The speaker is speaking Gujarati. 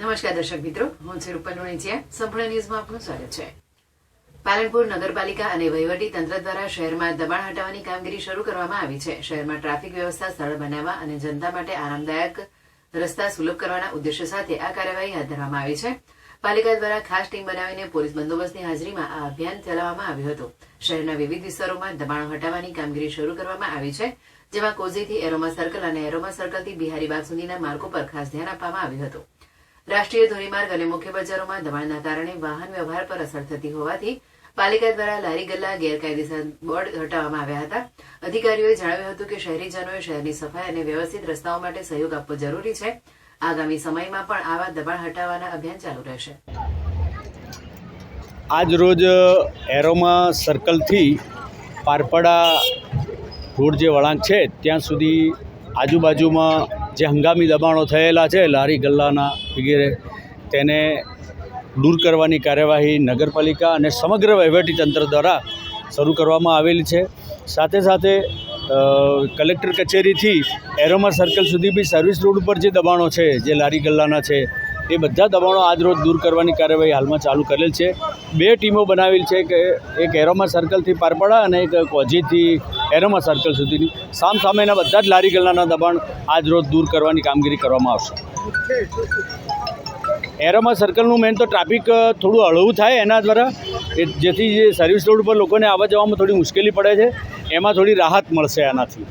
નમસ્કાર દર્શક મિત્રો, હું છું રૂપલ લુણીચિયા. સંપૂર્ણ ન્યૂઝમાં આપનું સ્વાગત છે. પાલનપુર નગરપાલિકા અને વહીવટી તંત્ર દ્વારા શહેરમાં દબાણ હટાવવાની કામગીરી શરૂ કરવામાં આવી છે. શહેરમાં ટ્રાફિક વ્યવસ્થા સરળ બનાવવા અને જનતા માટે આરામદાયક રસ્તા સુલભ કરવાના ઉદ્દેશ્ય સાથે આ કાર્યવાહી હાથ ધરવામાં આવી છે. પાલિકા દ્વારા ખાસ ટીમ બનાવીને પોલીસ બંદોબસ્તની હાજરીમાં આ અભિયાન ચલાવવામાં આવ્યું હતું. શહેરના વિવિધ વિસ્તારોમાં દબાણો હટાવવાની કામગીરી શરૂ કરવામાં આવી છે, જેમાં કોઝીથી એરોમા સર્કલ અને એરોમા સર્કલથી બિહારીબાગ સુધીના માર્ગો પર ખાસ ધ્યાન આપવામાં આવ્યું હતું. રાષ્ટ્રીય ધોરીમાર્ગ અને મુખ્ય બજારોમાં દબાણના કારણે વાહન વ્યવહાર પર અસર થતી હોવાથી પાલિકા દ્વારા લારી ગલ્લા ગેરકાયદેસર બોર્ડ હટાવવામાં આવ્યા હતા. અધિકારીઓએ જણાવ્યું હતું કે શહેરીજનોએ શહેરની સફાઈ અને વ્યવસ્થિત રસ્તાઓ માટે સહયોગ આપવો જરૂરી છે. આગામી સમયમાં પણ આવા દબાણ હટાવવાના અભિયાન ચાલુ રહેશે. આજ રોજ એરોમા સર્કલથી પારપડા રોડ જે વળાંક છે ત્યાં સુધી આજુબાજુમાં જે હંગામી દબાણો થયેલા છે લારી ગલ્લાના વગેરે તેને દૂર કરવાની કાર્યવાહી નગરપાલિકા અને સમગ્ર વહીવટીતંત્ર દ્વારા શરૂ કરવામાં આવેલી છે. સાથે સાથે કલેક્ટર કચેરીથી એરોમા સર્કલ સુધી બી સર્વિસ રોડ ઉપર જે દબાણો છે જે લારી ગલ્લાના છે એ બધા દબાણો આજરોજ દૂર કરવાની કાર્યવાહી હાલમાં ચાલુ કરેલ છે. 2 ટીમો બનાવેલ છે કે એક એરોમા સર્કલથી પારપડા અને એક કોઝીથી એરોમા સર્કલ સુધીની સામસામેના બધા જ લારી ગલ્લાના દબાણ આજરોજ દૂર કરવાની કામગીરી કરવામાં આવશે. એરોમા સર્કલનું મેન તો ટ્રાફિક થોડું હળવું થાય એના દ્વારા જેથી જે સર્વિસ રોડ ઉપર લોકોને આવવા જવામાં થોડી મુશ્કેલી પડે છે એમાં થોડી રાહત મળશે આનાથી.